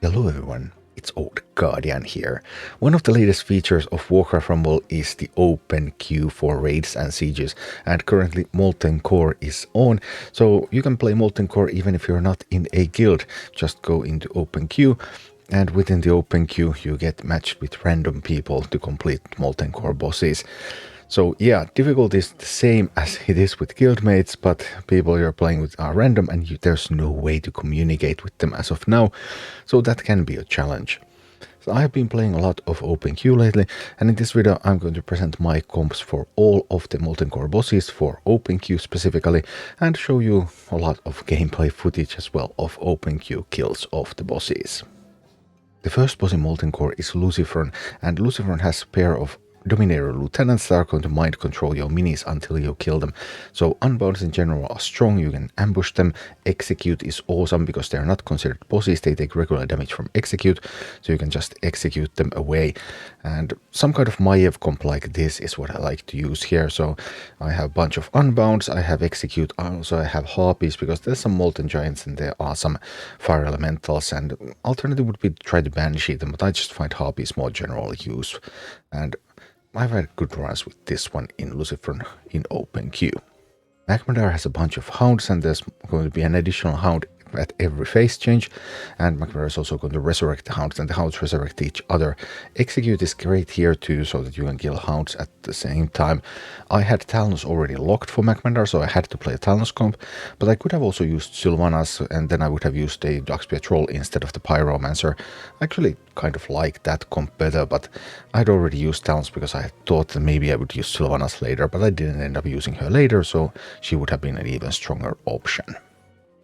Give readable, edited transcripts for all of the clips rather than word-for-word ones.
Hello everyone, it's Old Guardian here. One of the latest features of Warcraft Rumble is the open queue for raids and sieges, and currently Molten Core is on, so you can play Molten Core even if you're not in a guild. Just go into open queue, and within the open queue you get matched with random people to complete Molten Core bosses. So yeah, difficulty is the same as it is with guildmates, but people you're playing with are random and there's no way to communicate with them as of now, so that can be a challenge. So I have been playing a lot of OpenQ lately, and in this video I'm going to present my comps for all of the Molten Core bosses for OpenQ specifically, and show you a lot of gameplay footage as well of OpenQ kills of the bosses. The first boss in Molten Core is Lucifron, and Lucifron has a pair of Dominator Lieutenants that are going to mind control your minis until you kill them. So unbounds in general are strong, you can ambush them. Execute is awesome because they are not considered bosses, they take regular damage from execute, so you can just execute them away. And some kind of Maiev comp like this is what I like to use here. So I have a bunch of unbounds, I have execute, also I have harpies because there's some molten giants and there are some fire elementals, and alternative would be to try to banshee them, but I just find harpies more general use. And I've had good runs with this one in Lucifron in OpenQ. Magmadar has a bunch of hounds, and there's going to be an additional hound at every phase change, and Magmadar is also going to resurrect the hounds, and the hounds resurrect each other. Execute is great here too, so that you can kill hounds at the same time. I had Talons already locked for Magmadar, so I had to play a Talons comp, but I could have also used Sylvanas, and then I would have used a Darkspear Troll instead of the Pyromancer. I actually kind of like that comp better, but I'd already used Talons because I thought that maybe I would use Sylvanas later, but I didn't end up using her later, so she would have been an even stronger option.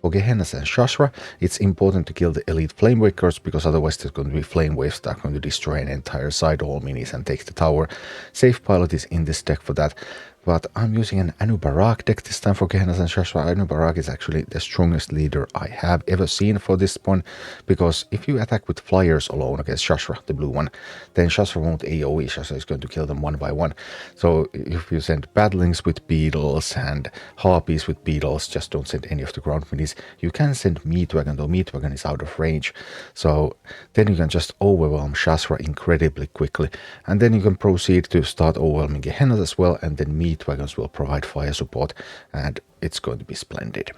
For Gehennas Shazzrah, it's important to kill the elite flamewakers because otherwise there's going to be flame waves that are going to destroy an entire side, all minis, and take the tower. Safe pilot is in this deck for that, but I'm using an Anubarak deck this time for Gehennas Shazzrah. Anubarak is actually the strongest leader I have ever seen for this one, because if you attack with flyers alone against Shazzrah, the blue one, then Shazzrah won't AoE, Shazzrah is going to kill them one by one. So if you send Badlings with beetles and harpies with beetles, just don't send any of the ground minis. You can send Meatwagon, though Meatwagon is out of range, so then you can just overwhelm Shazzrah incredibly quickly, and then you can proceed to start overwhelming Gehennas as well, and then Meatwagons will provide fire support, and it's going to be splendid.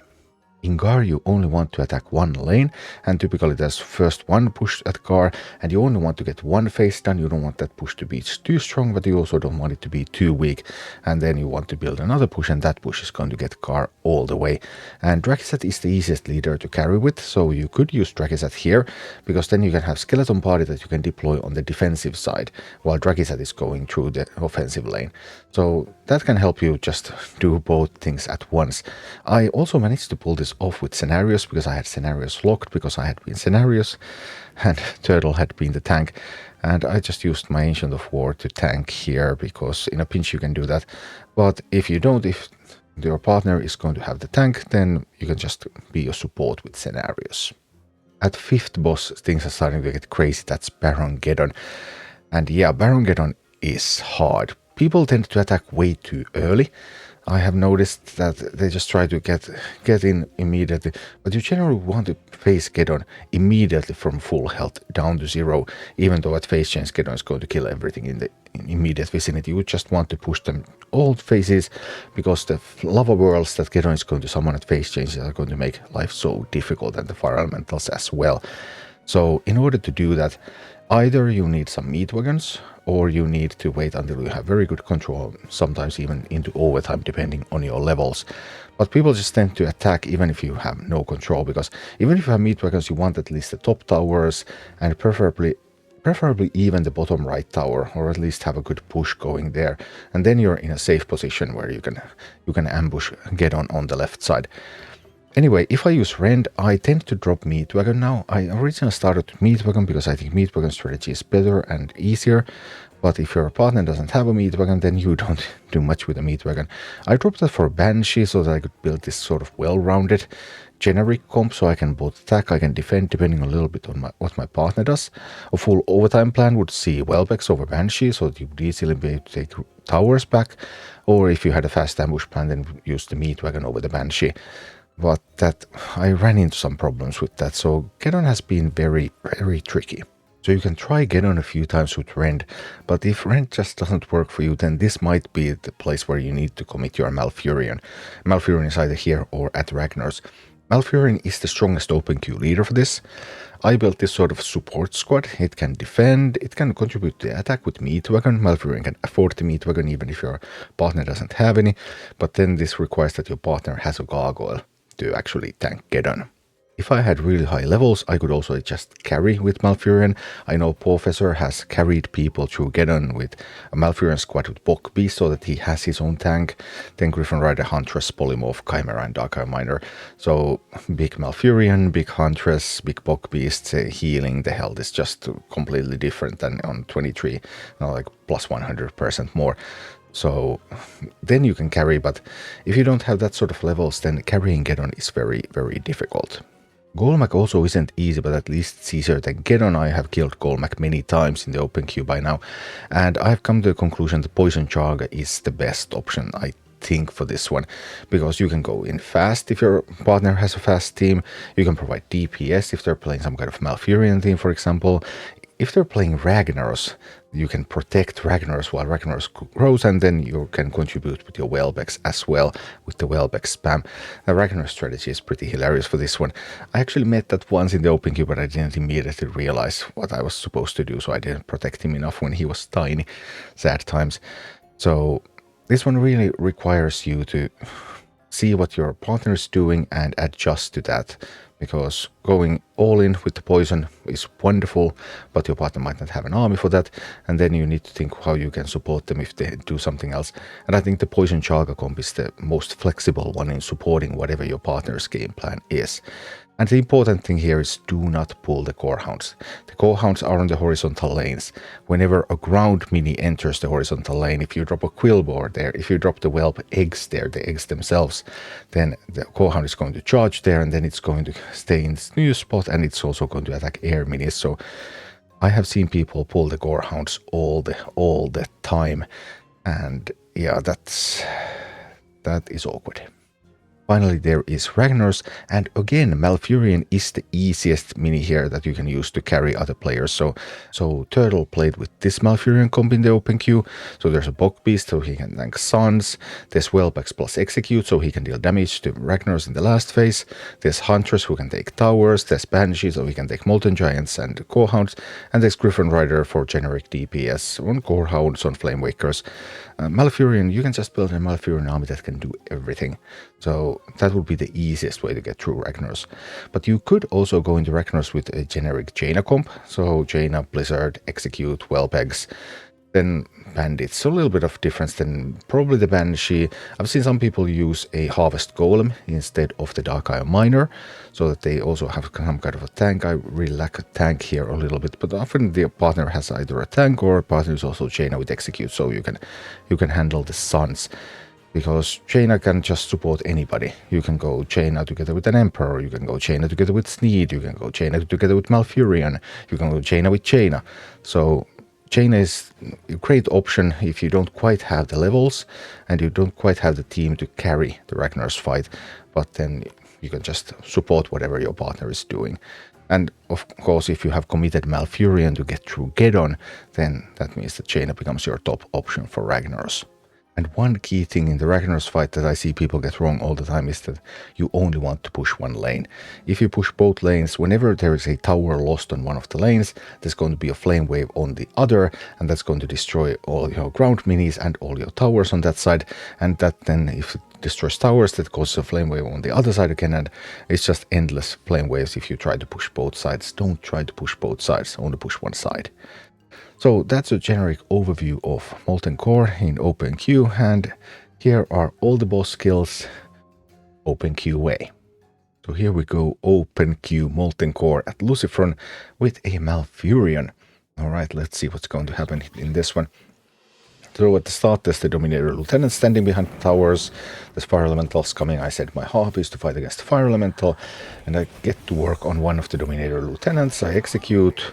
In Garr, you only want to attack one lane, and typically there's first one push at Garr, and you only want to get one phase done. You don't want that push to be too strong, but you also don't want it to be too weak, and then you want to build another push, and that push is going to get Garr all the way. And Drakizat is the easiest leader to carry with, so you could use Drakizat here, because then you can have Skeleton Party that you can deploy on the defensive side, while Drakizat is going through the offensive lane. So that can help you just do both things at once. I also managed to pull this off with scenarios because I had scenarios locked, because I had been scenarios and Turtle had been the tank, and I just used my Ancient of War to tank here because in a pinch you can do that. But if you don't, if your partner is going to have the tank, then you can just be a support with scenarios. At 5th boss, things are starting to get crazy. That's Baron Geddon, and yeah, Baron Geddon is hard. People tend to attack way too early. I have noticed that they just try to get in immediately, but you generally want to face Geddon immediately from full health down to 0, even though at phase change Geddon is going to kill everything in the immediate vicinity. You just want to push them all phases, because the lava worlds that Geddon is going to summon at phase changes are going to make life so difficult, and the fire elementals as well. So in order to do that, either you need some Meatwagons, or you need to wait until you have very good control, sometimes even into overtime depending on your levels. But people just tend to attack even if you have no control, because even if you have Meatwagons, you want at least the top towers, and preferably even the bottom right tower, or at least have a good push going there, and then you're in a safe position where you can ambush Geddon on the left side. Anyway, if I use Rend, I tend to drop Meatwagon now. I originally started with Meatwagon because I think Meatwagon strategy is better and easier, but if your partner doesn't have a Meatwagon, then you don't do much with a Meatwagon. I dropped that for Banshee so that I could build this sort of well-rounded generic comp, so I can both attack, I can defend, depending a little bit on what my partner does. A full overtime plan would see Welbex over Banshee, so that you would easily be able to take towers back, or if you had a fast ambush plan, then use the Meatwagon over the Banshee. but that I ran into some problems with that. So Geddon has been very, very tricky. So you can try Geddon a few times with Rend, but if Rend just doesn't work for you, then this might be the place where you need to commit your Malfurion. Malfurion is either here or at Ragnaros. Malfurion is the strongest open queue leader for this. I built this sort of support squad. It can defend, it can contribute to the attack with meat wagon. Malfurion can afford the meat wagon even if your partner doesn't have any, but then this requires that your partner has a gargoyle to actually tank Geddon. If I had really high levels, I could also just carry with Malfurion. I know Professor has carried people through Geddon with a Malfurion squad with Bok Beast so that he has his own tank. Then Griffin Rider, Huntress, Polymorph, Chimera and Dark Eye Miner. So big Malfurion, big Huntress, big Bok Beast, healing, the health is just completely different than on 23, like plus 100% more. So then you can carry, but if you don't have that sort of levels, then carrying Geddon is very, very difficult. Golemagg also isn't easy, but at least it's easier than Geddon. I have killed Golemagg many times in the open queue by now, and I have come to the conclusion that Poison Chaga is the best option, I think, for this one, because you can go in fast if your partner has a fast team, you can provide DPS if they're playing some kind of Malfurion team, for example. If they're playing Ragnaros, you can protect Ragnaros while Ragnaros grows, and then you can contribute with your Wellbecks as well with the Wellbeck spam. The Ragnaros strategy is pretty hilarious for this one. I actually met that once in the open queue, but I didn't immediately realize what I was supposed to do, so I didn't protect him enough when he was tiny. Sad times. So this one really requires you to see what your partner is doing and adjust to that, because going all in with the poison is wonderful, but your partner might not have an army for that, and then you need to think how you can support them if they do something else. And I think the Poison Chaga comp is the most flexible one in supporting whatever your partner's game plan is. And the important thing here is do not pull the core hounds. The core hounds are on the horizontal lanes. Whenever a ground mini enters the horizontal lane, if you drop a quillboar there, if you drop the whelp eggs there, the eggs themselves, then the core hound is going to charge there, and then it's going to stay in its new spot, and it's also going to attack air minis. So I have seen people pull the core hounds all the time, and yeah, that is awkward. Finally, there is Ragnaros, and again, Malfurion is the easiest mini here that you can use to carry other players. So Turtle played with this Malfurion comp in the open queue. So there's a Bok Beast, so he can tank Suns. There's Wellbecks plus Execute, so he can deal damage to Ragnaros in the last phase. There's Huntress, who can take towers. There's Banshee, so he can take Molten Giants and Core Hounds. And there's Griffin Rider for generic DPS on Core Hounds, on Flame Wakers. Malfurion, you can just build a Malfurion army that can do everything. So that would be the easiest way to get through Ragnaros. But you could also go into Ragnaros with a generic Jaina comp. So Jaina, Blizzard, Execute, Wellpegs, then Bandits. So a little bit of difference than probably the Banshee. I've seen some people use a Harvest Golem instead of the Dark Eye Miner, so that they also have some kind of a tank. I really lack a tank here a little bit, but often the partner has either a tank or a partner is also Jaina with Execute, so you can handle the Suns. Because Jaina can just support anybody. You can go Jaina together with an Emperor, you can go Jaina together with Sneed, you can go Jaina together with Malfurion, you can go Jaina with Jaina. So Jaina is a great option if you don't quite have the levels and you don't quite have the team to carry the Ragnaros fight, but then you can just support whatever your partner is doing. And of course, if you have committed Malfurion to get through Geddon, then that means that Jaina becomes your top option for Ragnaros. And one key thing in the Ragnaros fight that I see people get wrong all the time is that you only want to push one lane. If you push both lanes, whenever there is a tower lost on one of the lanes, there's going to be a flame wave on the other, and that's going to destroy all your ground minis and all your towers on that side. And that then, if it destroys towers, that causes a flame wave on the other side again, and it's just endless flame waves if you try to push both sides. Don't try to push both sides, only push one side. So that's a generic overview of Molten Core in OpenQ, and here are all the boss skills OpenQ way. So here we go, OpenQ Molten Core at Lucifron with a Malfurion. Alright, let's see what's going to happen in this one. So at the start there's the Dominator Lieutenant standing behind the towers, there's Fire Elementals coming. I said my hobby is to fight against the Fire Elemental, and I get to work on one of the Dominator Lieutenants. I execute.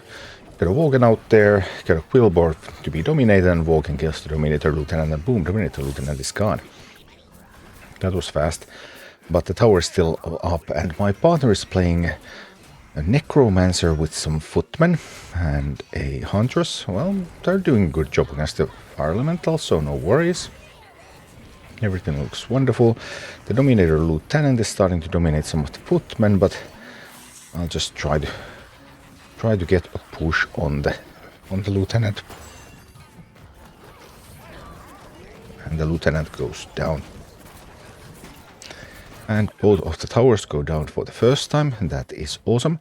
Get a Wogan out there, get a Quillboard to be dominated, and Wogan kills the Dominator Lieutenant, and boom, Dominator Lieutenant is gone. That was fast. But the tower is still up, and my partner is playing a necromancer with some footmen and a huntress. Well, they're doing a good job against the fire elemental, so no worries. Everything looks wonderful. The Dominator Lieutenant is starting to dominate some of the footmen, but I'll just try to get a push on the Lieutenant. And the Lieutenant goes down. And both of the towers go down for the first time, and that is awesome.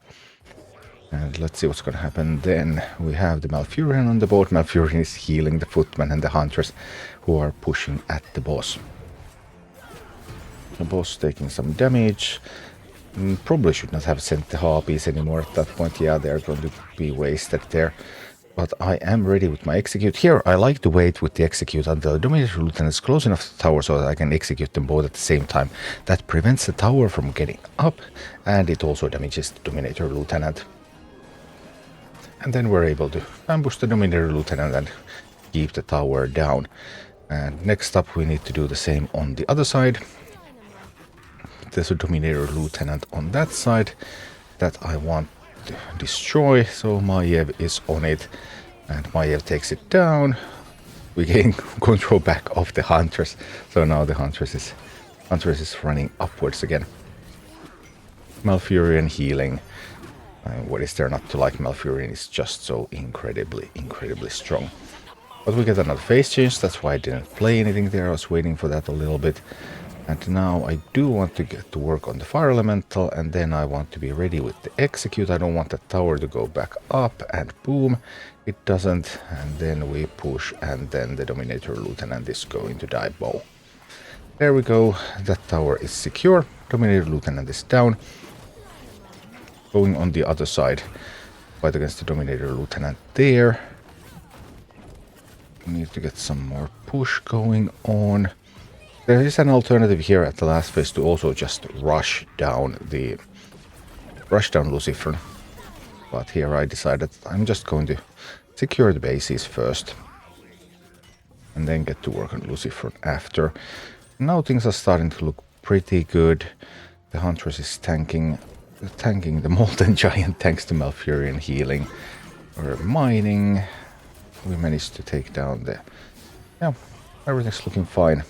And let's see what's going to happen then. We have the Malfurion on the board. Malfurion is healing the footmen and the hunters who are pushing at the boss. The boss taking some damage. Probably should not have sent the harpies anymore at that point. Yeah, they're going to be wasted there. But I am ready with my execute. Here, I like to wait with the execute until the Dominator Lieutenant is close enough to the tower so that I can execute them both at the same time. That prevents the tower from getting up, and it also damages the Dominator Lieutenant. And then we're able to ambush the Dominator Lieutenant and keep the tower down. And next up, we need to do the same on the other side. There's a Dominator Lieutenant on that side that I want to destroy, so Maiev is on it, and Maiev takes it down. We gain control back of the Huntress, so now the Huntress is running upwards again. Malfurion healing. What is there not to like? Malfurion is just so incredibly strong. But we get another phase change, that's why I didn't play anything there. I was waiting for that a little bit. And now I do want to get to work on the fire elemental, and then I want to be ready with the execute. I don't want the tower to go back up, and boom, it doesn't. And then we push, and then the Dominator Lieutenant is going to die bow. There we go, that tower is secure. Dominator Lieutenant is down. Going on the other side, fight against the Dominator Lieutenant there. We need to get some more push going on. There is an alternative here at the last phase to also just rush down Lucifron. But here I decided I'm just going to secure the bases first. And then get to work on Lucifron after. Now things are starting to look pretty good. The Huntress is tanking the Molten Giant thanks to Malfurion healing. We're mining. We managed to take down the... Yeah, everything's looking fine.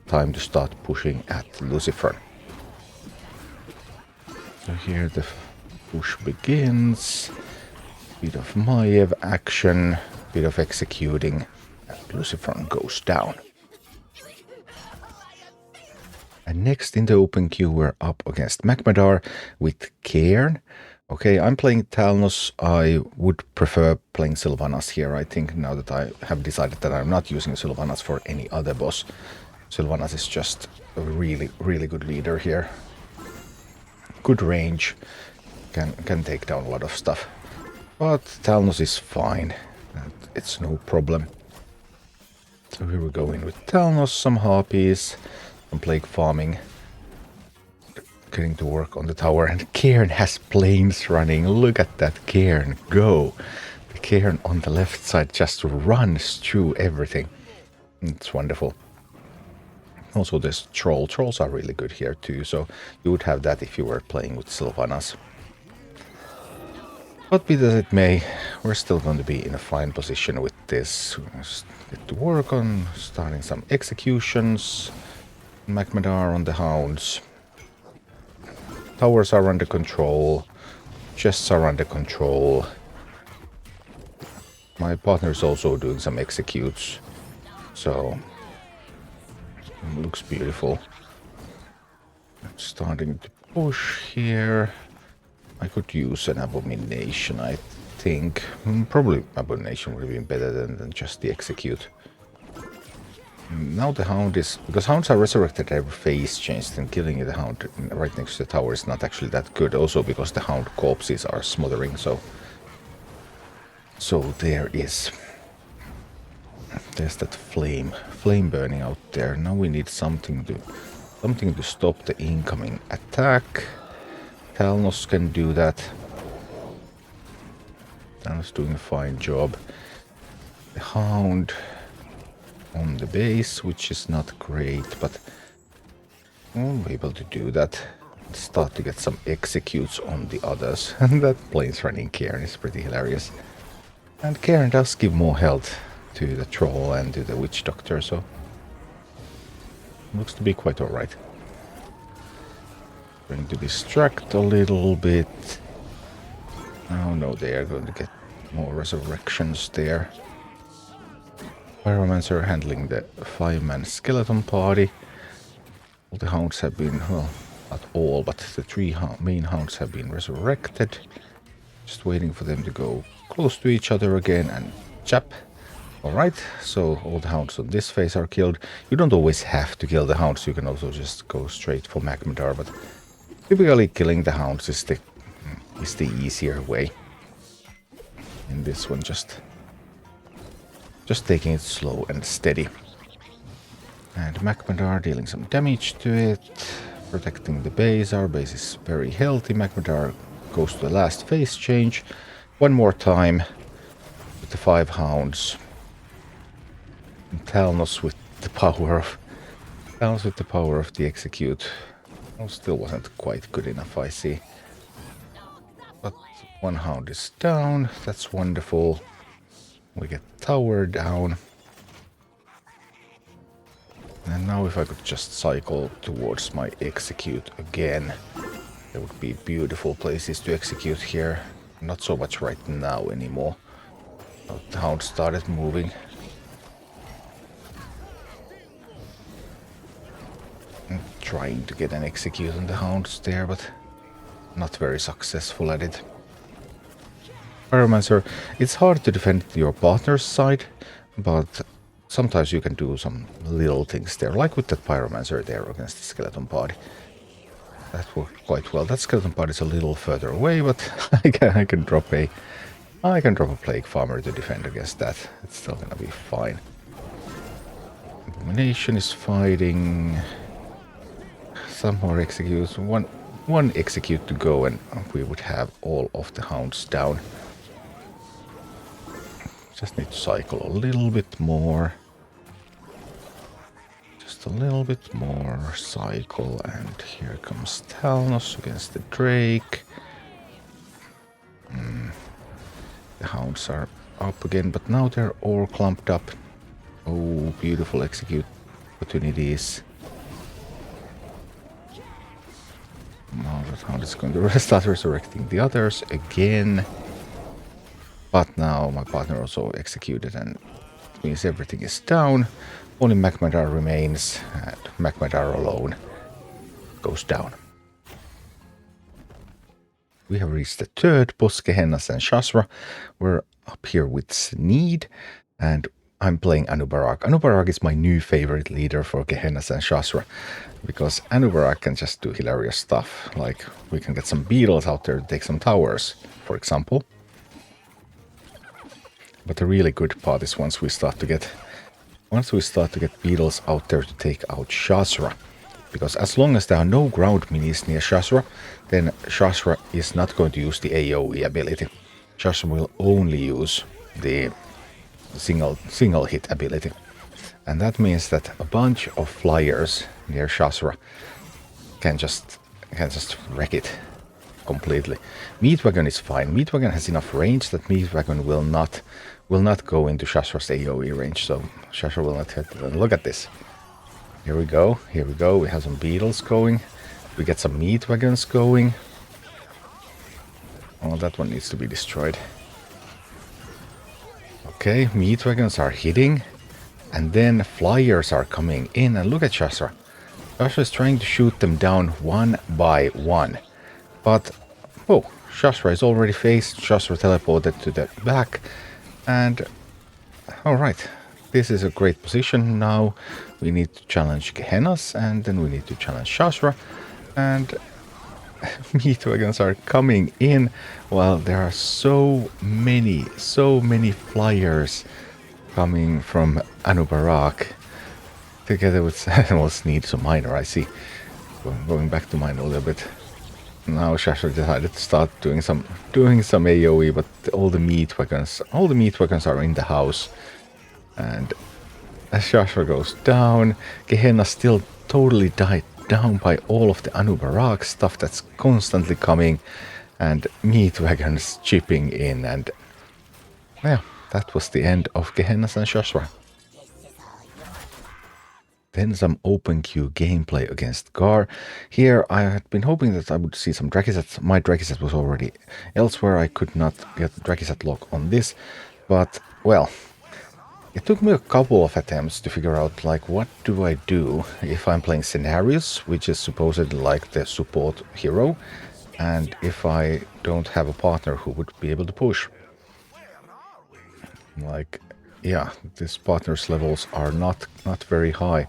Time to start pushing at Lucifron. So here the push begins. Bit of Maiev action, bit of executing, and Lucifron goes down. And next in the open queue we're up against Magmadar with Cairn. Okay, I'm playing Talnos. I would prefer playing Sylvanas here, I think, now that I have decided that I'm not using Sylvanas for any other boss. Sylvanas is just a really good leader here. Good range. Can take down a lot of stuff. But Talnos is fine. It's no problem. So here we go in with Talnos, some harpies, some plague farming. Getting to work on the tower. And Cairn has planes running. Look at that Cairn go. The Cairn on the left side just runs through everything. It's wonderful. Also this troll. Trolls are really good here too, so you would have that if you were playing with Sylvanas. But be that it may, we're still going to be in a fine position with this. Let's get to work on starting some executions. Magmadar on the hounds. Towers are under control. Chests are under control. My partner is also doing some executes, so... looks beautiful. I'm starting to push here. I could use an abomination, I think. Probably abomination would have been better than just the execute. Now the hound is... because hounds are resurrected every phase change, then killing the hound right next to the tower is not actually that good. Also because the hound corpses are smothering, so... so there is... there's that flame burning out there. Now we need something to stop the incoming attack. Talnos can do that. Talnos doing a fine job. The hound on the base, which is not great, but I'm able to do that. Start to get some executes on the others. And that plane's running Cairn is pretty hilarious. And Cairn does give more health to the troll and to the witch doctor, so looks to be quite alright. Going to distract a little bit. Oh no, they are going to get more resurrections there. Pyromancer handling the 5-man skeleton party. All the hounds have been, well, not all, but the 3 main hounds have been resurrected. Just waiting for them to go close to each other again and chap. Alright, so all the hounds on this phase are killed. You don't always have to kill the hounds, you can also just go straight for Magmadar, but typically killing the hounds is the easier way. In this one, just taking it slow and steady. And Magmadar dealing some damage to it, protecting the base. Our base is very healthy. Magmadar goes to the last phase change. One more time with the 5 hounds. And Talnos with the power of the execute. Well, still wasn't quite good enough, I see. But 1 hound is down. That's wonderful. We get tower down. And now if I could just cycle towards my execute again. There would be beautiful places to execute here. Not so much right now anymore. The hound started moving. I'm trying to get an execute on the hounds there, but not very successful at it. Pyromancer, it's hard to defend your partner's side, but sometimes you can do some little things there, like with that Pyromancer there against the skeleton party. That worked quite well. That skeleton party is a little further away, but I can drop a plague farmer to defend against that. It's still gonna be fine. Abomination is fighting. Some more executes. One execute to go, and we would have all of the hounds down. Just need to cycle a little bit more. Just a little bit more cycle, and here comes Talnos against the Drake. The hounds are up again, but now they're all clumped up. Oh, beautiful execute opportunities. Now that hound is going to start resurrecting the others again. But now my partner also executed, and it means everything is down. Only Magmadar remains, and Magmadar alone goes down. We have reached the 3rd boss, Gehennas Shazzrah. We're up here with Sneed, and I'm playing Anub'arak. Anub'arak is my new favorite leader for Gehennas Shazzrah, because Anub'arak can just do hilarious stuff. Like, we can get some beetles out there to take some towers, for example. But the really good part is once we start to get beetles out there to take out Shazzrah. Because as long as there are no ground minis near Shazzrah, then Shazzrah is not going to use the AoE ability. Shazzrah will only use the single hit ability. And that means that a bunch of flyers near Shazzrah can just wreck it completely. Meatwagon is fine. Meatwagon has enough range that Meatwagon will not go into Shazzrah's AoE range, so Shazzrah will not hit them. Look at this. Here we go. We have some beetles going. We get some Meatwagons going. Oh, that one needs to be destroyed. Okay, Meatwagons are hitting, and then flyers are coming in, and look at Shazzrah. Shazzrah is trying to shoot them down one by one. But, oh, Shazzrah is already faced. Shazzrah teleported to the back. And, alright, this is a great position now. We need to challenge Gehennas, and then we need to challenge Shazzrah. And Meatwagons are coming in. Well, there are so many flyers coming from Anub'arak. Together with Sneed, so Minor, I see. Going back to mine a little bit. Now Shazzrah decided to start doing some AoE, but all the Meatwagons are in the house. And as Shazzrah goes down, Gehenna still totally down by all of the Anubarak stuff that's constantly coming, and meat wagons chipping in, and yeah, that was the end of Gehennas Shazzrah. Then some open queue gameplay against Garr. Here I had been hoping that I would see some Dragisets. My Dragiset was already elsewhere. I could not get the Dragiset lock on this, but well, it took me a couple of attempts to figure out, like, what do I do if I'm playing Scenarios, which is supposedly like the support hero, and if I don't have a partner who would be able to push. Like, yeah, these partners levels are not very high.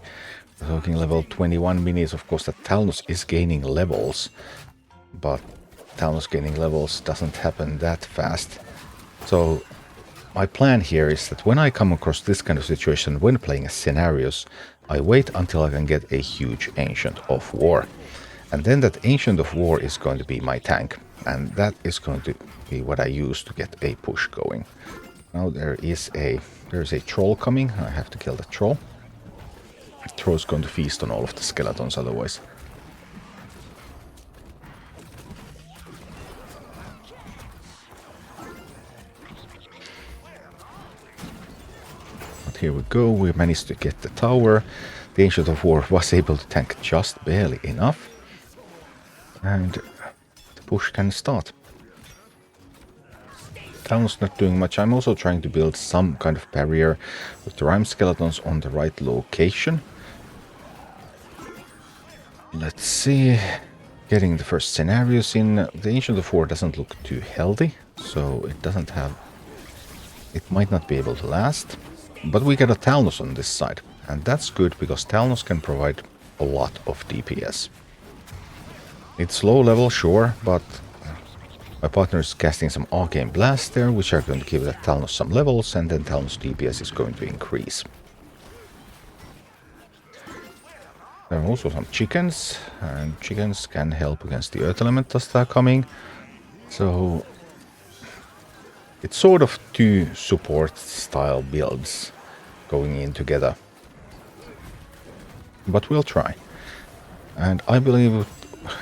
We're talking level 21 minis. Of course, that Talnos is gaining levels, but Talnos gaining levels doesn't happen that fast. So my plan here is that when I come across this kind of situation when playing Scenarios, I wait until I can get a huge Ancient of War. And then that Ancient of War is going to be my tank. And that is going to be what I use to get a push going. Now there's a troll coming. I have to kill the troll. The troll is going to feast on all of the skeletons otherwise. But here we go. We managed to get the tower. The Ancient of War was able to tank just barely enough. And the push can start. Talon's not doing much. I'm also trying to build some kind of barrier with the Rime skeletons on the right location. Let's see. Getting the first Scenarios in. The Ancient of War doesn't look too healthy, so it doesn't have... It might not be able to last. But we get a Talnos on this side, and that's good because Talnos can provide a lot of DPS. It's low level, sure, but my partner is casting some Arcane Blast there, which are going to give that Talnos some levels, and then Talnos DPS is going to increase. There are also some chickens, and chickens can help against the Earth Elementals that are coming. So it's sort of two support style builds going in together. But we'll try. And I believe,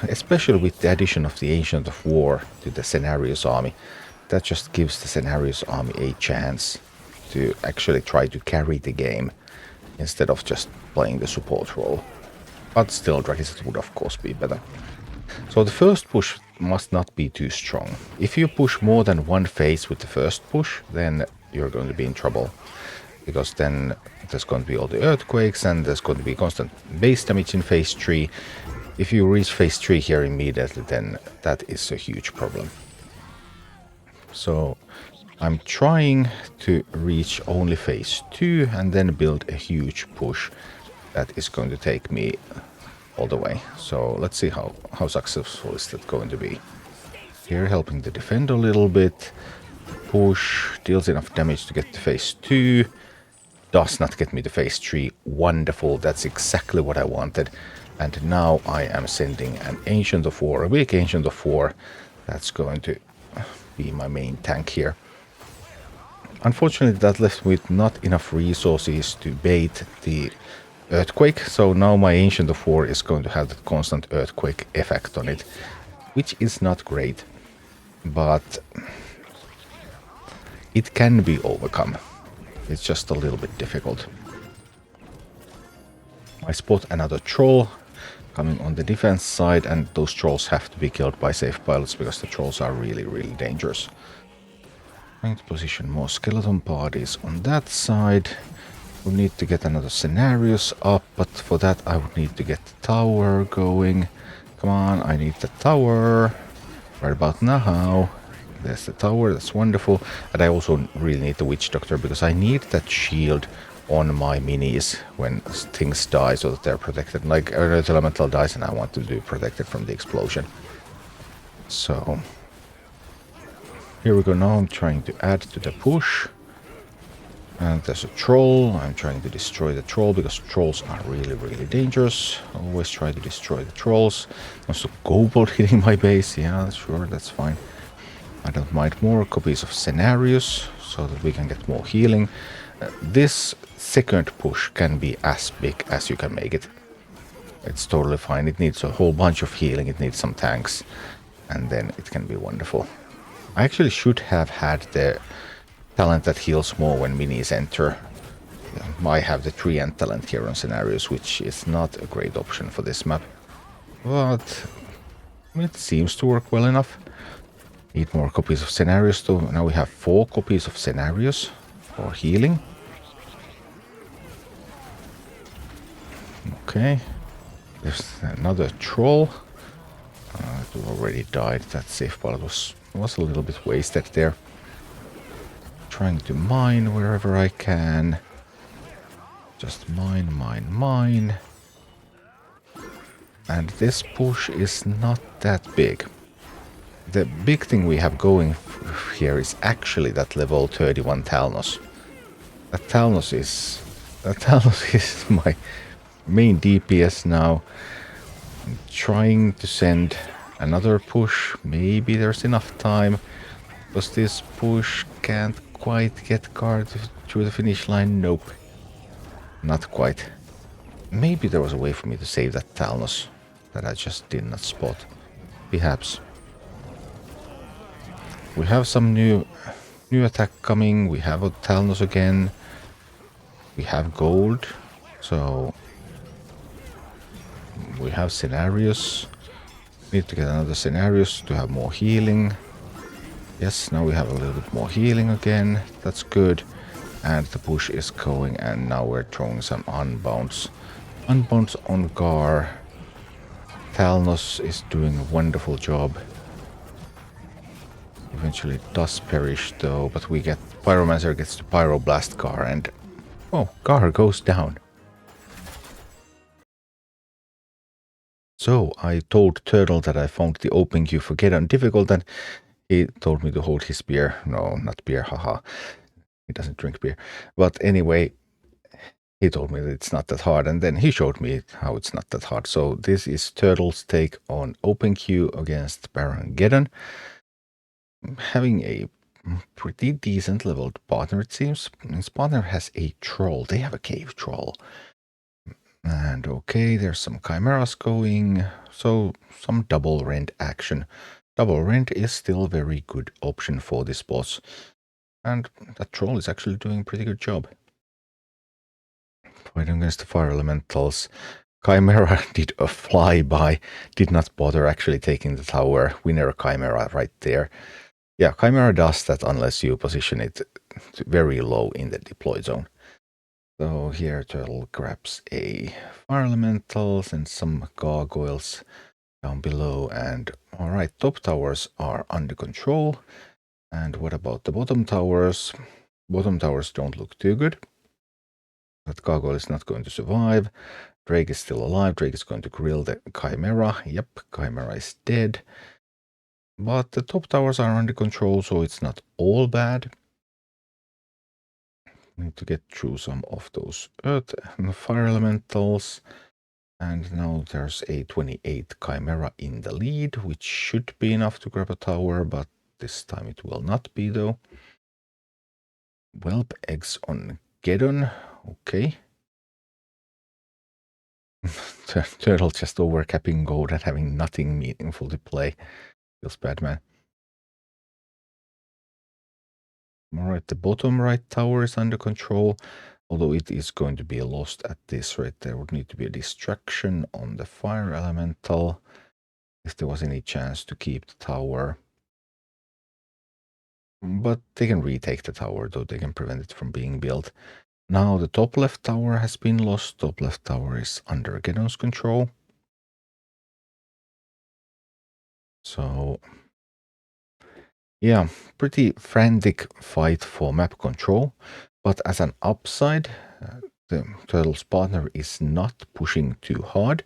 especially with the addition of the Ancient of War to the Scenarios army, that just gives the Scenarios army a chance to actually try to carry the game instead of just playing the support role. But still, Dragiset would of course be better. So the first push must not be too strong. If you push more than one phase with the first push, then you're going to be in trouble. Because then there's going to be all the earthquakes and there's going to be constant base damage in phase 3. If you reach phase 3 here immediately, then that is a huge problem. So I'm trying to reach only phase 2 and then build a huge push that is going to take me all the way. So let's see how successful is that going to be. Here helping to defend a little bit. Push deals enough damage to get to phase 2. Does not get me to phase 3. Wonderful, that's exactly what I wanted. And now I am sending an Ancient of War, a big Ancient of War. That's going to be my main tank here. Unfortunately, that left with not enough resources to bait the earthquake. So now my Ancient of War is going to have that constant earthquake effect on it, which is not great. But it can be overcome. It's just a little bit difficult. I spot another troll coming on the defense side, and those trolls have to be killed by safe pilots because the trolls are really, really dangerous. Trying to position more skeleton parties on that side. We need to get another Scenarios up, but for that I would need to get the tower going. Come on, I need the tower. Right about now. There's the tower, that's wonderful. And I also really need the Witch Doctor because I need that shield on my minis when things die so that they're protected. Like an Earth Elemental dies and I want to be protected from the explosion. So here we go. Now I'm trying to add to the push. And there's a troll. I'm trying to destroy the troll because trolls are really, really dangerous. Always try to destroy the trolls. Also Kobold hitting my base. Yeah, sure, that's fine. I don't mind more copies of Scenarios so that we can get more healing. This second push can be as big as you can make it. It's totally fine. It needs a whole bunch of healing. It needs some tanks. And then it can be wonderful. I actually should have had the talent that heals more when minis enter. I have the 3 talent here on scenarios, which is not a great option for this map. But it seems to work well enough. Need more copies of scenarios though. Now we have 4 copies of scenarios for healing. Okay. There's another troll. It already died. That safe bullet was a little bit wasted there. Trying to mine wherever I can. Just mine, mine, mine. And this push is not that big. The big thing we have going here is actually that level 31 Talnos. That Talnos is my main DPS now. I'm trying to send another push. Maybe there's enough time. Because this push can't quite get Garr through the finish line. Nope. Not quite. Maybe there was a way for me to save that Talnos that I just did not spot. Perhaps. We have some new attack coming. We have a Talnos again. We have gold. So we have scenarios. Need to get another scenarios to have more healing. Yes, now we have a little bit more healing again. That's good. And the push is going, and now we're throwing some unbounds. Unbounds on Garr. Talnos is doing a wonderful job. Eventually it does perish though, but we get Pyromancer gets to Pyroblast Garr, and oh, Garr goes down. So I told Turtle that I found the open queue for Geddon difficult, and he told me to hold his beer. No, not beer, haha. He doesn't drink beer. But anyway, he told me that it's not that hard, and then he showed me how it's not that hard. So this is Turtle's take on open queue against Baron Geddon. Having a pretty decent leveled partner, it seems. His partner has a troll. They have a cave troll. And okay, there's some chimeras going. So some double Rend action. Double Rend is still a very good option for this boss. And that troll is actually doing a pretty good job. Fighting against the fire elementals. Chimera did a flyby. Did not bother actually taking the tower. Winner Chimera right there. Yeah, Chimera does that unless you position it very low in the deploy zone. So here Turtle grabs a fire elementals and some gargoyles down below. And alright, top towers are under control. And what about the bottom towers? Bottom towers don't look too good. That gargoyle is not going to survive. Drake is still alive. Drake is going to grill the Chimera. Yep, Chimera is dead. But the top towers are under control, so it's not all bad. Need to get through some of those earth and fire elementals. And now there's a 28 Chimera in the lead, which should be enough to grab a tower, but this time it will not be though. Whelp eggs on Geddon. Okay. Turtle just overcapping gold and having nothing meaningful to play. Feels bad, man. Alright, the bottom right tower is under control. Although it is going to be lost at this rate. There would need to be a distraction on the fire elemental. If there was any chance to keep the tower. But they can retake the tower, though they can prevent it from being built. Now the top left tower has been lost. Top left tower is under Geddon's control. So, yeah, pretty frantic fight for map control. But as an upside, the Turtle's partner is not pushing too hard.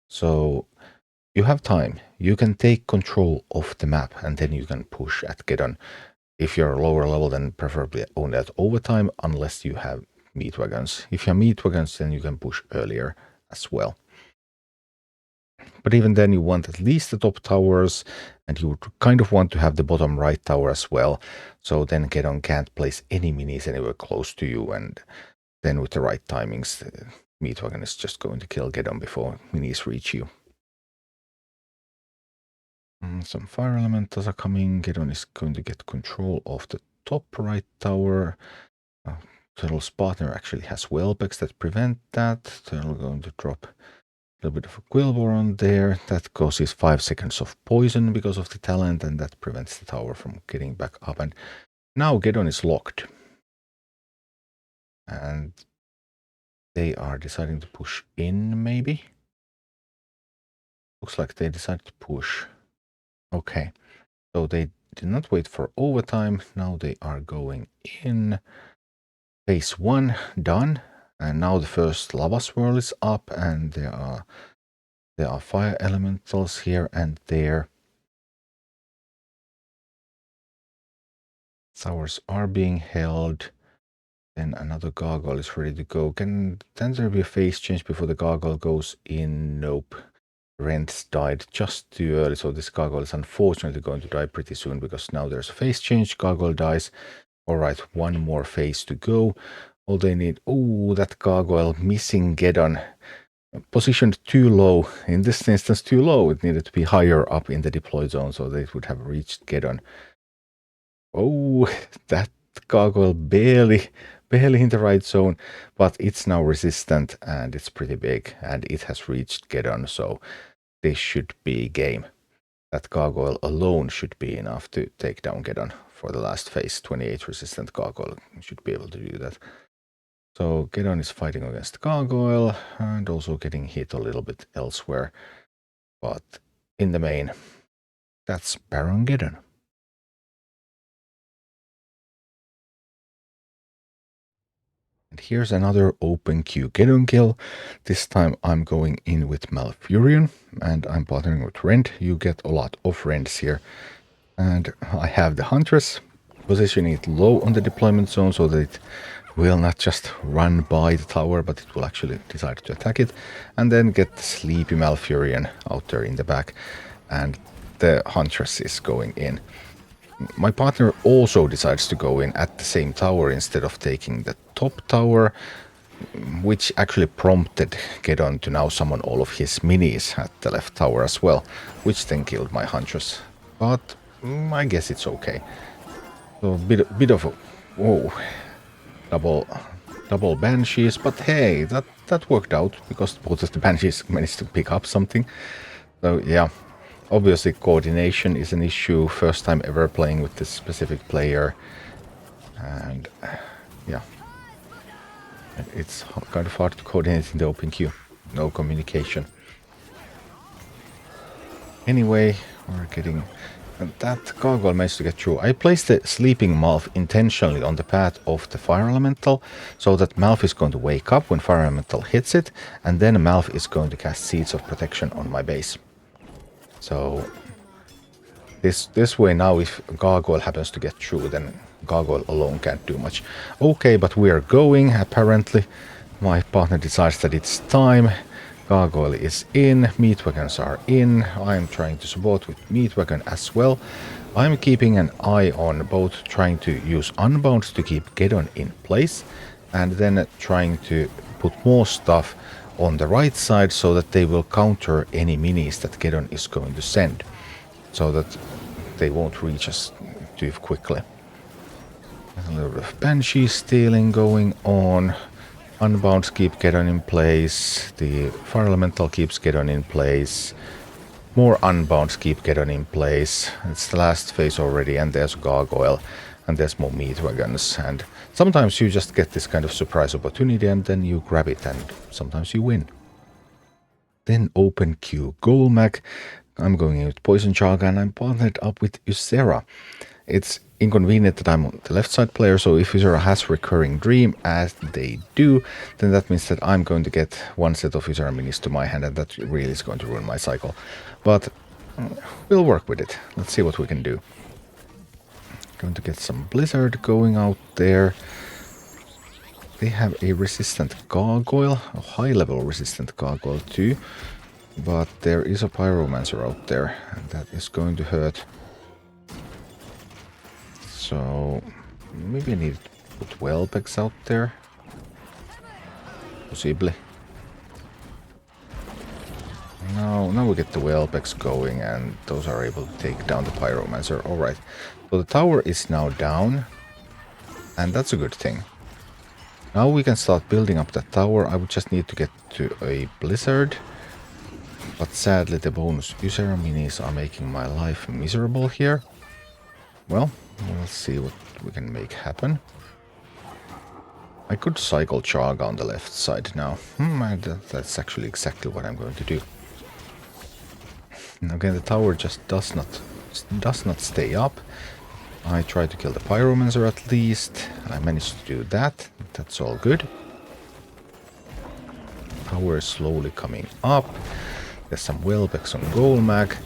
So you have time. You can take control of the map and then you can push at Geddon. If you're lower level, then preferably only at overtime, unless you have meat wagons. If you have meat wagons, then you can push earlier as well. But even then, you want at least the top towers, and you would kind of want to have the bottom right tower as well. So then Geddon can't place any minis anywhere close to you, and then with the right timings, Meatwagon is just going to kill Geddon before minis reach you. Some fire elementals are coming. Geddon is going to get control of the top right tower. Turtle's partner actually has Wellbecks that prevent that. Turtle going to drop a little bit of a Quillbore on there. That causes 5 seconds of poison because of the talent, and that prevents the tower from getting back up. And now Geddon is locked. And they are deciding to push in, maybe? Looks like they decided to push. Okay. So they did not wait for overtime. Now they are going in. Phase 1 done. And now the first lava swirl is up, and there are fire elementals here and there. Towers are being held. Then another gargoyle is ready to go. Can there be a phase change before the gargoyle goes in? Nope. Rend died just too early, so this gargoyle is unfortunately going to die pretty soon because now there's a phase change. Gargoyle dies. Alright, one more phase to go. All they need... Oh, that gargoyle missing Geddon. Positioned too low. In this instance, too low. It needed to be higher up in the deploy zone so they would have reached Geddon. Oh, that gargoyle barely in the right zone, but it's now resistant and it's pretty big and it has reached Geddon, so this should be game. That gargoyle alone should be enough to take down Geddon for the last phase. 28 resistant gargoyle should be able to do that. So Geddon is fighting against the gargoyle and also getting hit a little bit elsewhere, but in the main, that's Baron Geddon. And here's another open queue Geddon kill. This time I'm going in with Malfurion and I'm partnering with Rend. You get a lot of Rends here. And I have the Huntress, positioning it low on the deployment zone so that it will not just run by the tower, but it will actually decide to attack it. And then get the sleepy Malfurion out there in the back. And the Huntress is going in. My partner also decides to go in at the same tower instead of taking the top tower, which actually prompted Geddon to now summon all of his minis at the left tower as well, which then killed my Huntress. But I guess it's okay. So a bit of a... Whoa. Double Banshees, but hey, that worked out because both of the Banshees managed to pick up something. So yeah. Obviously, coordination is an issue. First time ever playing with this specific player. And yeah. It's kind of hard to coordinate in the open queue. No communication. Anyway, we're getting... And that gargoyle managed to get through. I placed the sleeping Malf intentionally on the path of the fire elemental, so that Malf is going to wake up when fire elemental hits it, and then Malf is going to cast Seeds of Protection on my base. So this way now, if Gargoyle happens to get through, then Gargoyle alone can't do much. Okay, but we are going, apparently. My partner decides that it's time. Gargoyle is in, Meatwagons are in. I'm trying to support with Meatwagon as well. I'm keeping an eye on both trying to use Unbound to keep Geddon in place, and then trying to put more stuff on the right side so that they will counter any minis that Geddon is going to send, so that they won't reach us too quickly. There's a little bit of Banshee stealing going on. Unbounds keep Geddon in place. The Fire Elemental keeps Geddon in place. More Unbounds keep Geddon in place. It's the last phase already, and there's Gargoyle, and there's more Meatwagons, and sometimes you just get this kind of surprise opportunity and then you grab it, and sometimes you win. Then open queue Golemagg. I'm going in with Poison Chaga and I'm partnered up with Ysera. It's inconvenient that I'm on the left side player, so if Ysera has Recurring Dream, as they do, then that means that I'm going to get one set of Ysera minis to my hand, and that really is going to ruin my cycle. But we'll work with it. Let's see what we can do. Going to get some Blizzard going out there. They have a resistant gargoyle, a high level resistant gargoyle too. But there is a Pyromancer out there, and that is going to hurt. So maybe I need to put Wellbecks out there. Possibly. Now we get the Whelpex going, and those are able to take down the Pyromancer. Alright, so the tower is now down, and that's a good thing. Now we can start building up that tower. I would just need to get to a blizzard. But sadly the bonus user minis are making my life miserable here. Well, we'll see what we can make happen. I could cycle Chaga on the left side now. That's actually exactly what I'm going to do. Again, the tower just does not stay up. I tried to kill the Pyromancer at least. I managed to do that. That's all good. Tower is slowly coming up. There's some Whelpex on Golemagg.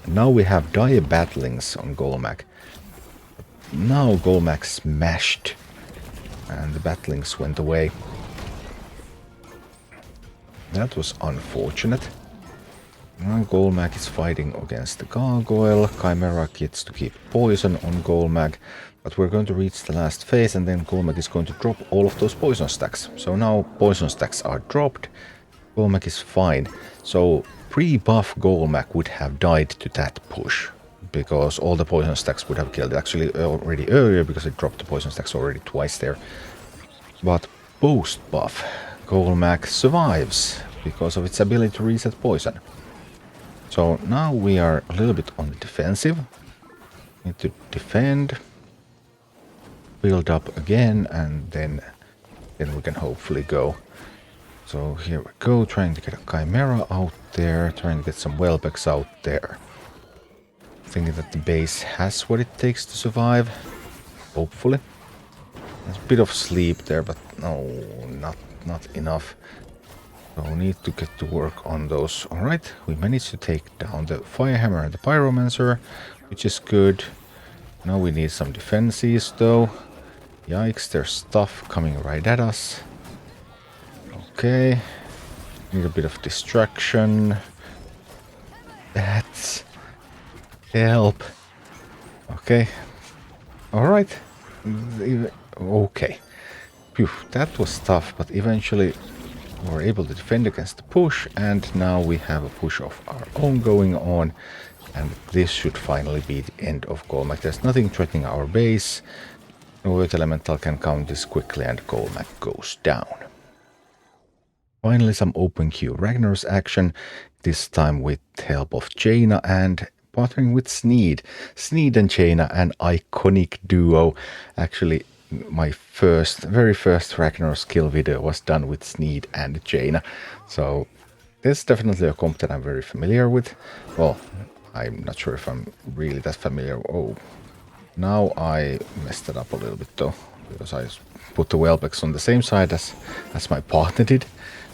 Now we have dire battlings on Golemagg. Now Golemagg smashed and the battlings went away. That was unfortunate. Now Golemagg is fighting against the gargoyle. Chimera gets to keep poison on Golemagg. But we're going to reach the last phase and then Golemagg is going to drop all of those poison stacks. So now poison stacks are dropped. Golemagg is fine. So pre-buff Golemagg would have died to that push. Because all the poison stacks would have killed it. Actually already earlier because it dropped the poison stacks already twice there. But post-buff Golemagg survives because of its ability to reset poison. So now we are a little bit on the defensive. Need to defend. Build up again and then we can hopefully go. So here we go, trying to get a Chimera out there, trying to get some Whelpex out there. Thinking that the base has what it takes to survive. Hopefully. There's a bit of sleep there, but no, not enough. So we need to get to work on those. Alright, we managed to take down the Firehammer and the Pyromancer, which is good. Now we need some defenses though. Yikes, there's stuff coming right at us. Okay. Need a bit of distraction. That's... help. Okay. Alright. Okay. Phew, that was tough, but eventually we were able to defend against the push, and now we have a push of our own going on, and this should finally be the end of Golemagg. There's nothing threatening our base. No Earth Elemental can count this quickly, and Golemagg goes down. Finally, some open queue Ragnaros action, this time with the help of Jaina and partnering with Sneed. Sneed and Jaina, an iconic duo. Actually, my very first Ragnaros kill video was done with Sneed and Jaina. So this is definitely a comp that I'm very familiar with. Well, I'm not sure if I'm really that familiar. Oh, now I messed it up a little bit though, because I put the Whelpex on the same side as my partner did.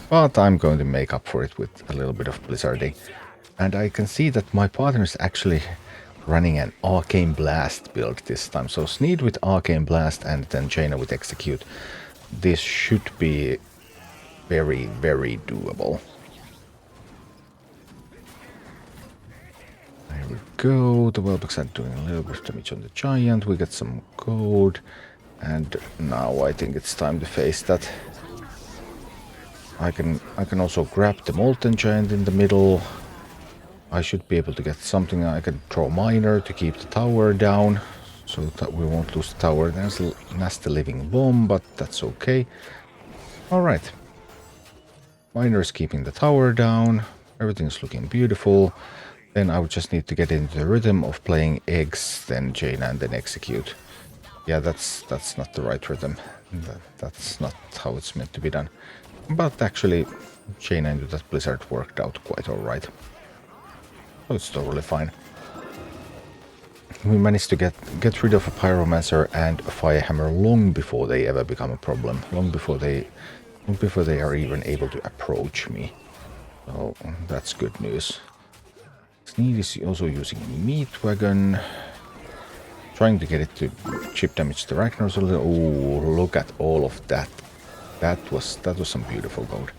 But I'm going to make up for it with a little bit of blizzarding. And I can see that my partner is actually running an Arcane Blast build this time. So Sneed with Arcane Blast and then Jaina with Execute. This should be very, very doable. There we go. The Whelpex are doing a little bit of damage on the Giant. We get some gold. And now I think it's time to face that. I can also grab the Molten Giant in the middle. I should be able to get something. I can throw Miner to keep the tower down, so that we won't lose the tower. There's a nasty living bomb, but that's okay. Alright. Miner is keeping the tower down. Everything's looking beautiful. Then I would just need to get into the rhythm of playing eggs, then Jaina, and then Execute. Yeah, that's not the right rhythm. That's not how it's meant to be done. But actually, Jaina into that blizzard worked out quite alright. So it's totally fine. We managed to get rid of a Pyromancer and a Firehammer long before they ever become a problem. Long before they are even able to approach me. So that's good news. Sneed is also using Meat Wagon. Trying to get it to chip damage the Ragnaros a little. Oh, look at all of that. That was some beautiful gold.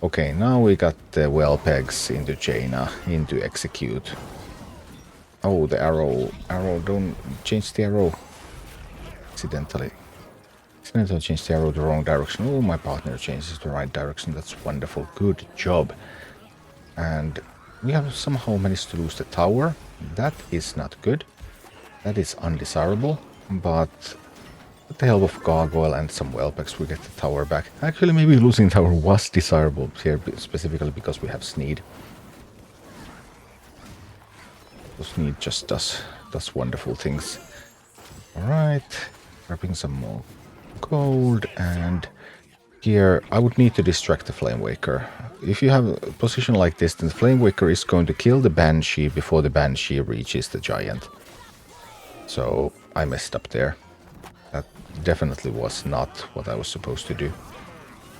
Okay, now we got the Whelpex into Jaina, into Execute. Oh, the arrow, don't change the arrow. Accidentally change the arrow the wrong direction. Oh, my partner changes the right direction. That's wonderful. Good job. And we have somehow managed to lose the tower. That is not good. That is undesirable. But with the help of Gargoyle and some Whelpex, we get the tower back. Actually, maybe losing tower was desirable here, specifically because we have Sneed. So Sneed just does wonderful things. Alright, grabbing some more gold, and here I would need to distract the Flame Waker. If you have a position like this, then the Flame Waker is going to kill the Banshee before the Banshee reaches the Giant. So I messed up there. That definitely was not what I was supposed to do.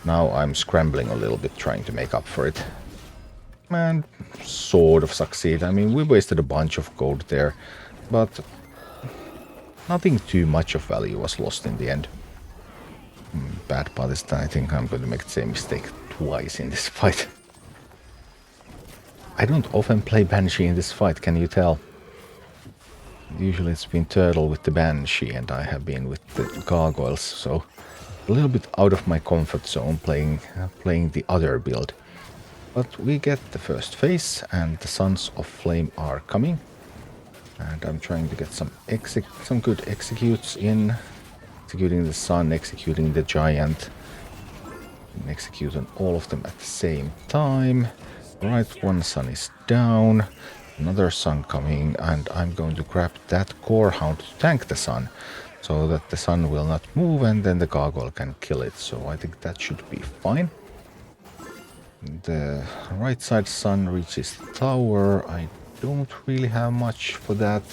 Now I'm scrambling a little bit trying to make up for it. And sort of succeed. I mean, we wasted a bunch of gold there, but nothing too much of value was lost in the end. Bad part is that I think I'm going to make the same mistake twice in this fight. I don't often play Banshee in this fight, can you tell? Usually it's been Turtle with the Banshee and I have been with the Gargoyles, so a little bit out of my comfort zone playing the other build. But we get the first phase and the Sons of Flame are coming. And I'm trying to get some good executes in. Executing the Sun, executing the Giant. And execute on all of them at the same time. Alright, one Sun is down. Another Sun coming, and I'm going to grab that Core Hound to tank the Sun. So that the Sun will not move and then the Gargoyle can kill it. So I think that should be fine. The right side Sun reaches the tower. I don't really have much for that.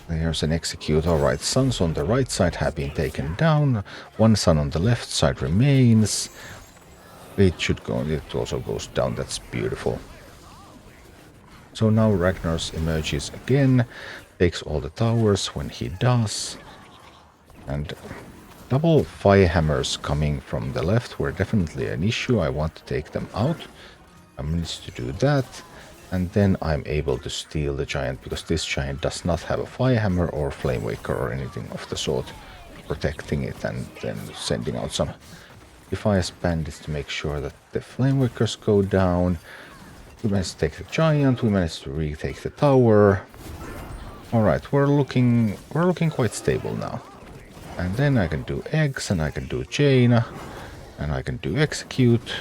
There's an execute. Alright, Suns on the right side have been taken down. One Sun on the left side remains. It should go, it also goes down. That's beautiful. So now Ragnaros emerges again, takes all the towers when he does. And double fire hammers coming from the left were definitely an issue. I want to take them out. I managed to do that. And then I'm able to steal the Giant, because this Giant does not have a Firehammer or Flame Waker or anything of the sort protecting it, and then sending out some Defiance Bandits to make sure that the Flame Wakers go down. We managed to take the Giant, we managed to retake the tower. Alright, we're looking quite stable now. And then I can do eggs, and I can do Jaina, and I can do execute.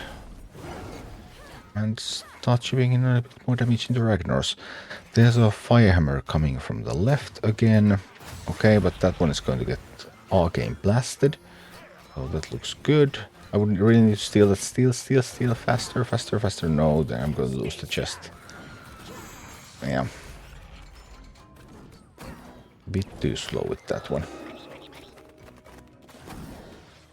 And start chipping in a bit more damage into Ragnaros. There's a Firehammer coming from the left again. Okay, but that one is going to get Arcane Blasted. So that looks good. I wouldn't really need to steal that. Steal. Faster. No, then I'm going to lose the chest. Yeah. Bit too slow with that one.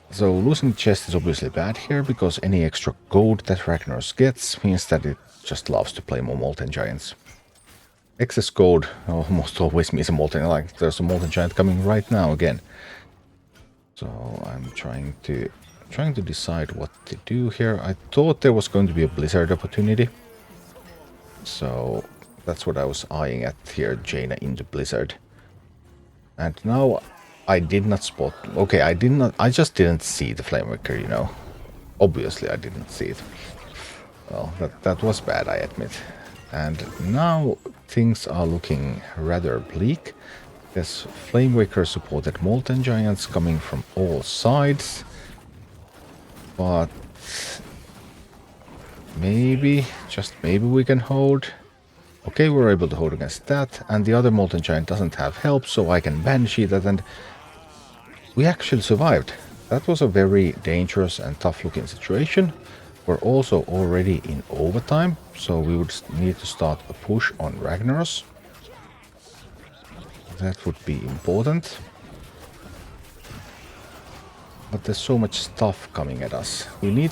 So losing the chest is obviously bad here, because any extra gold that Ragnaros gets means that it just loves to play more Molten Giants. Excess gold almost always means a Molten, like there's a Molten Giant coming right now again. So I'm trying to decide what to do here. I thought there was going to be a Blizzard opportunity. So that's what I was eyeing at here, Jaina into Blizzard. And now I did not spot... Okay, I just didn't see the Flamewaker, you know. Obviously I didn't see it. Well, that was bad, I admit. And now things are looking rather bleak. There's Flamewaker supported Molten Giants coming from all sides. But maybe, just maybe we can hold. Okay, we're able to hold against that. And the other Molten Giant doesn't have help, so I can Banshee that, and we actually survived. That was a very dangerous and tough looking situation. We're also already in overtime, so we would need to start a push on Ragnaros. That would be important. But there's so much stuff coming at us. We need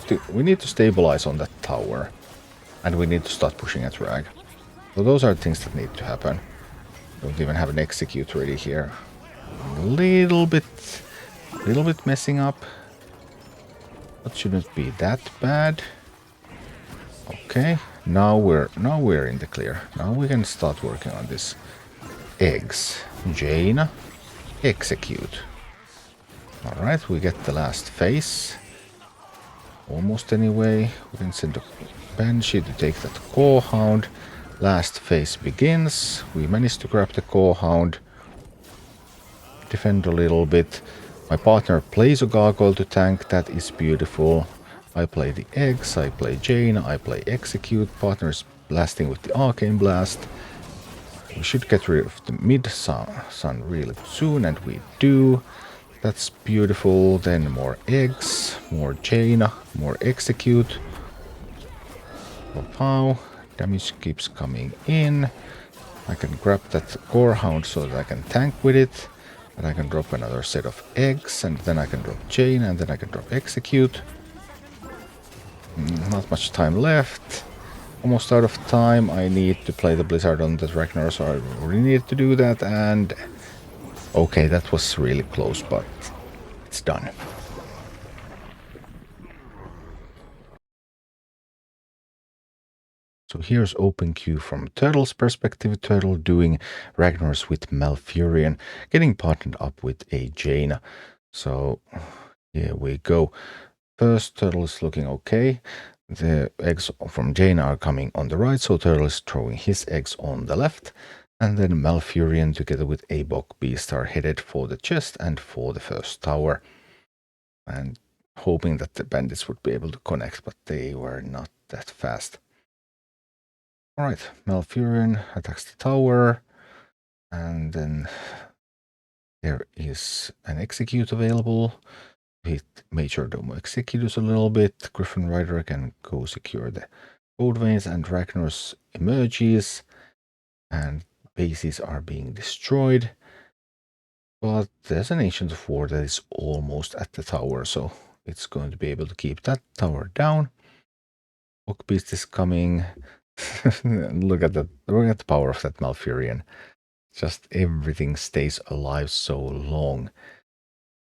to stabilize on that tower. And we need to start pushing at Rag. So those are things that need to happen. Don't even have an execute ready here. A little bit messing up. But shouldn't be that bad. Okay, now we're in the clear. Now we can start working on this. Eggs. Jaina. execute. Alright, we get the last phase. Almost anyway. We can send a Banshee to take that Core Hound. Last phase begins. We managed to grab the Core Hound. Defend a little bit. My partner plays a Gargoyle to tank. That is beautiful. I play the eggs. I play Jaina. I play Execute. Partner is blasting with the Arcane Blast. We should get rid of the mid-sun really soon, and we do. That's beautiful. Then more eggs, more Jaina, more Execute. Pow. Damage keeps coming in. I can grab that Core Hound so that I can tank with it. And I can drop another set of eggs, and then I can drop Jaina, and then I can drop Execute. Not much time left. Almost out of time. I need to play the Blizzard on the Ragnaros, so I really need to do that, and okay, that was really close, but it's done. So here's open queue from Turtle's perspective. Turtle doing Ragnaros with Malfurion, getting partnered up with a Jaina. So here we go. First, Turtle is looking okay. The eggs from Jaina are coming on the right, so Turtle is throwing his eggs on the left. And then Malfurion together with a Bog Beast are headed for the chest and for the first tower. And hoping that the bandits would be able to connect, but they were not that fast. Alright, Malfurion attacks the tower. And then there is an Execute available. Hit Major Domo Executus a little bit. Griffin Rider can go secure the gold veins, and Ragnaros emerges, and bases are being destroyed. But there's an Ancient of War that is almost at the tower, so it's going to be able to keep that tower down. Bog Beast is coming. Look at that. Look at the power of that Malfurion. Just everything stays alive so long.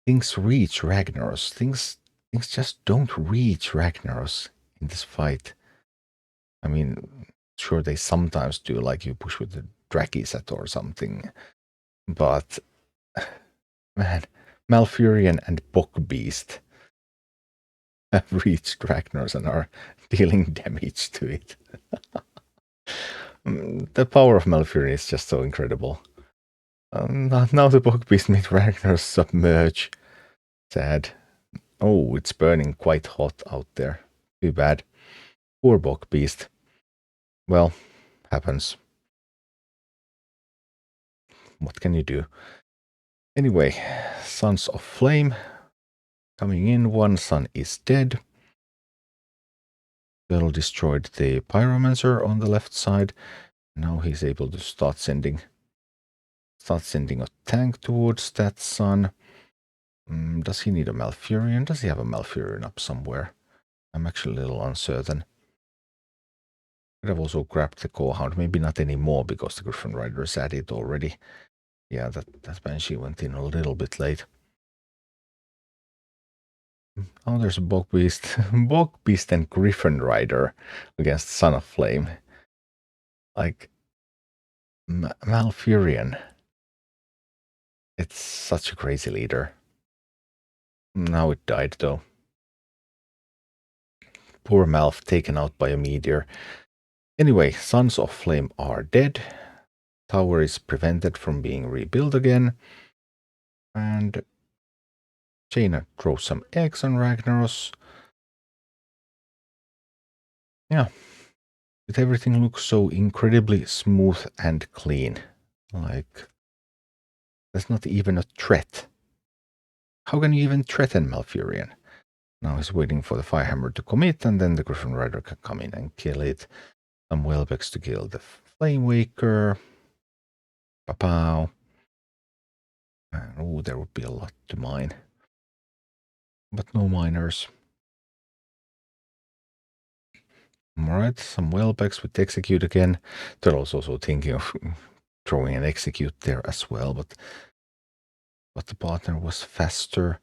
Things reach Ragnaros. Things just don't reach Ragnaros in this fight. I mean, sure they sometimes do, like you push with the Drakiset or something. But, man, Malfurion and Bog Beast have reached Ragnaros and are dealing damage to it. The power of Malfurion is just so incredible. Now the Bog Beast made Ragnaros submerge. Sad. Oh, it's burning quite hot out there. Too bad. Poor Bog Beast. Well, happens. What can you do? Anyway, Sons of Flame coming in. One son is dead. Turtle destroyed the Pyromancer on the left side. Now he's able to start sending a tank towards that son. Does he need a Malfurion? Does he have a Malfurion up somewhere? I'm actually a little uncertain. Could have also grabbed the Core Hound. Maybe not anymore because the Griffin Rider is at it already. Yeah, that Banshee went in a little bit late. Oh, there's a Bog Beast. Bog Beast and Griffin Rider against Son of Flame. Like, Malfurion. It's such a crazy leader. Now it died, though. Poor Malf taken out by a meteor. Anyway, Sons of Flame are dead. Tower is prevented from being rebuilt again. And Jaina throws some eggs on Ragnaros. Yeah. But everything looks so incredibly smooth and clean. Like, there's not even a threat. How can you even threaten Malfurion? Now he's waiting for the Firehammer to commit, and then the Griffin Rider can come in and kill it. Some Whelbecks to kill the Flame Waker. Pow. Oh, there would be a lot to mine. But no miners. Alright, some Whelbecks with Execute again. Turtle's also thinking of throwing an Execute there as well, but the partner was faster.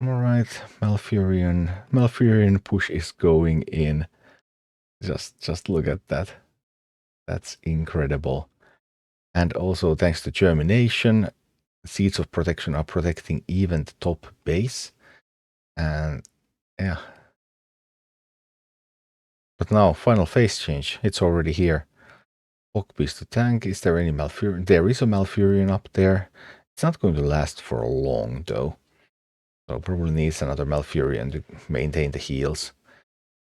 Alright, Malfurion push is going in. Just look at that. That's incredible. And also, thanks to Germination, Seeds of Protection are protecting even the top base. And yeah. But now, final phase change. It's already here. Beast to tank. Is there any Malfurion? There is a Malfurion up there. It's not going to last for long, though. So probably needs another Malfurion to maintain the heals.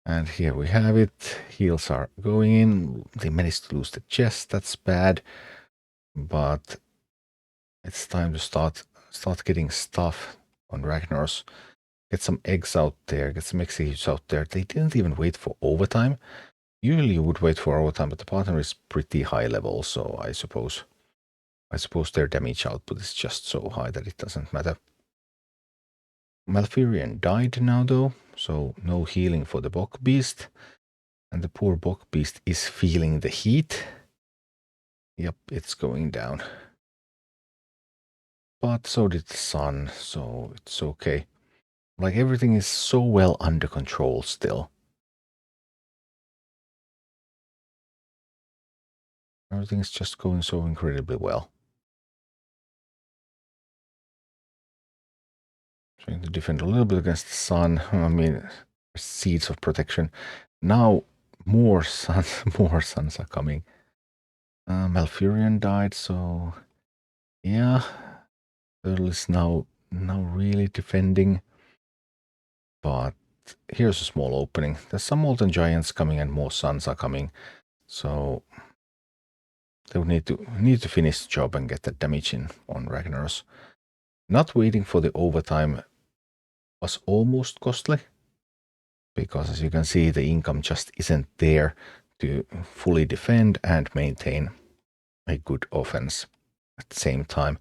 And here we have it. Heals are going in. They managed to lose the chest. That's bad. But it's time to start getting stuff on Ragnaros. Get some eggs out there. Get some executes out there. They didn't even wait for overtime. Usually you would wait for overtime, but the partner is pretty high level, so I suppose their damage output is just so high that it doesn't matter. Malfurion died now though, so no healing for the Bok Beast. And the poor Bok Beast is feeling the heat. Yep, it's going down. But so did the sun, so it's okay. Like everything is so well under control still. Everything's just going so incredibly well. Trying to defend a little bit against the sun. I mean, Seeds of Protection. Now more suns are coming. Malfurion died, so yeah. Turtle is now really defending. But here's a small opening. There's some Molten Giants coming and more suns are coming. So they would need to finish the job and get that damage in on Ragnaros. Not waiting for the overtime was almost costly. Because as you can see, the income just isn't there to fully defend and maintain a good offense at the same time.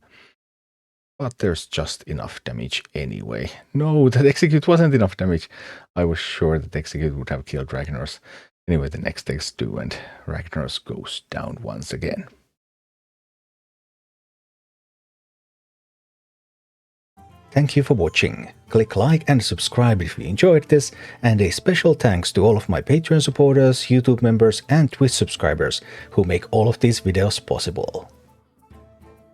But there's just enough damage anyway. No, that execute wasn't enough damage. I was sure that execute would have killed Ragnaros. Anyway, the next takes two and Ragnaros goes down once again. Thank you for watching. Click like and subscribe if you enjoyed this, and a special thanks to all of my Patreon supporters, YouTube members and Twitch subscribers who make all of these videos possible.